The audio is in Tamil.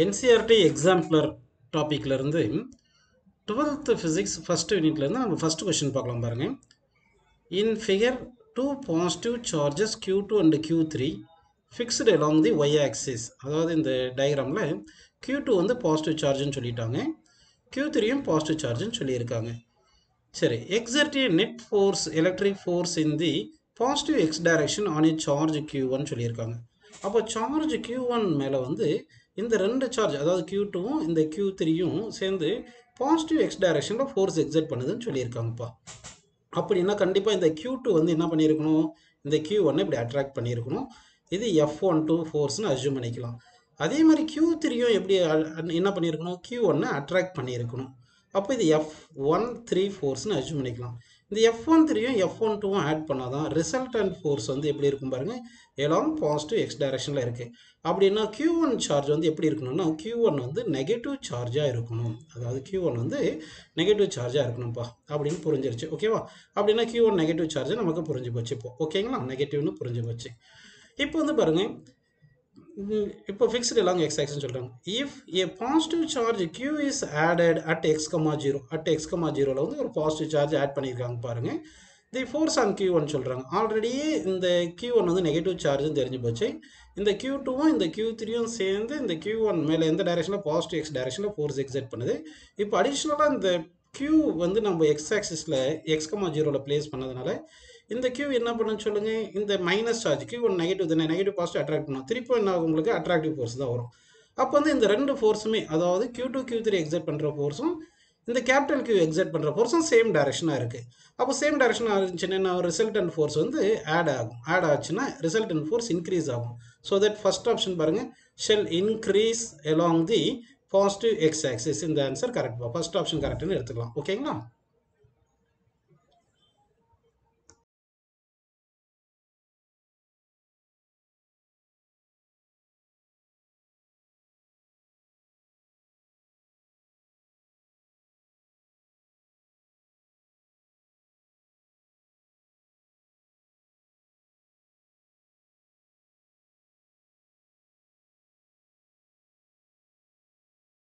NCERT எக்ஸாம்பிளர் டாபிக்ல இருந்து 12th physics ஃபர்ஸ்ட் யூனிட்ல இருந்து நம்ம ஃபர்ஸ்ட் கொஸ்டின் பார்க்கலாம் பாருங்க. In figure, two positive charges Q2 and Q3 fixed along the y axis. அதாவது இந்த டயக்ராம்ல Q2 வந்து பாசிட்டிவ் சார்ஜ்னு சொல்லிட்டாங்க, Q3யும் பாசிட்டிவ் சார்ஜ்னு சொல்லியிருக்காங்க. சரி, exert a net force electric force in the positive x direction on a charge Q1 சொல்லியிருக்காங்க. அப்போ சார்ஜ் Q1 மேலே வந்து இந்த ரெண்டு சார்ஜ், அதாவது Q2வும் இந்த Q3யும் சேர்ந்து பாசிட்டிவ் எக்ஸ் டைரக்ஷனில் ஃபோர்ஸ் எக்ஸர்ட் பண்ணுதுன்னு சொல்லியிருக்காங்கப்பா. அப்படின்னா கண்டிப்பாக இந்த Q2 வந்து என்ன பண்ணியிருக்கணும், இந்த Q1 இப்படி அட்ராக்ட் பண்ணியிருக்கணும். இது F12 ஃபோர்ஸ்னு அஸ்யூம் பண்ணிக்கலாம். அதே மாதிரி Q3யும் எப்படி என்ன பண்ணியிருக்கணும், Q1 அட்ராக்ட் பண்ணியிருக்கணும். அப்போ இது F13 ஃபோர்ஸ்னு அஸ்யூம் பண்ணிக்கலாம். இந்த F13யும் F12வும் ஆட் பண்ணாதான் ரிசல்டன்ட் ஃபோர்ஸ் வந்து எப்படி இருக்கும் பாருங்க, எல்லாம் பாசிட்டிவ் எக்ஸ் டைரக்ஷனில் இருக்கு. அப்படின்னா Q1 சார்ஜ் வந்து எப்படி இருக்கணும்னா, Q1 வந்து நெகட்டிவ் சார்ஜாக இருக்கணும். அதாவது Q1 வந்து நெகட்டிவ் சார்ஜாக இருக்கணும்ப்பா அப்படின்னு புரிஞ்சிருச்சு. ஓகேவா? அப்படின்னா Q1 நெகட்டிவ் சார்ஜ் நமக்கு புரிஞ்சு போச்சு. இப்போ ஓகேங்களா, நெகட்டிவ்னு புரிஞ்சு போச்சு. இப்போ வந்து பாருங்க, இப்போ ஃபிக்ஸ்டு எல்லாம் எக்ஸ் ஆக்சிஸ் சொல்கிறாங்க. If A positive charge Q is added at X comma zero, at X comma ஜீரோவில் வந்து ஒரு பாசிட்டிவ் சார்ஜ் ஆட் பண்ணியிருக்காங்க பாருங்க. தி ஃபோர்ஸ் ஆன் Q1 சொல்கிறாங்க. ஆல்ரெடியே இந்த Q1 வந்து நெகட்டிவ் சார்ஜ்னு தெரிஞ்சு போச்சு. இந்த Q2வும் இந்த Q3யும் சேர்ந்து இந்த Q1 மேலே எந்த டைரக்ஷனில், பாசிட்டிவ் எக்ஸ் டைரக்ஷனில் ஃபோர்ஸ் எக்ஸர்ட் பண்ணுது. இப்போ அடிஷ்னலாக இந்த Q வந்து நம்ம எக்ஸ் ஆக்சிஸில் எக்ஸ் கமா ஜீரோவில் பிளேஸ் பண்ணதுனால இந்த Q என்ன பண்ணுன்னு சொல்லுங்க, இந்த மைனஸ் சார்ஜ் Q1 நெகட்டிவ் தானே, நெகட்டிவ் பாசிட்டிவ் அட்ராக்ட் பண்ணும். திருப்பி என்ன ஆகும், உங்களுக்கு அட்ராக்டிவ் ஃபோர்ஸ் தான் வரும். அப்போ வந்து இந்த ரெண்டு ஃபோர்ஸுமே, அதாவது Q2 Q3 எக்ஸர்ட் பண்ணுற ஃபோர்ஸும் இந்த கேபிட்டல் Q எக்ஸர்ட் பண்ணுற ஃபோர்ஸும் சேம் டைரக்ஷனாக இருக்குது. அப்போ சேம் டைரக்ஷனாக இருந்துச்சுன்னா ரிசல்டன்ட் ஃபோர்ஸ் வந்து ஆட் ஆகும். ஆட் ஆச்சுன்னா ரிசல்டன்ட் ஃபோர்ஸ் இன்க்ரீஸ் ஆகும். ஸோ தட் ஃபர்ஸ்ட் ஆப்ஷன் பாருங்கள், shell increase along the positive X axis. இந்த ஆன்சர் கரெக்ட்பா, ஃபர்ஸ்ட் ஆப்ஷன் கரெக்ட்னு எடுத்துக்கலாம். ஓகேங்களா?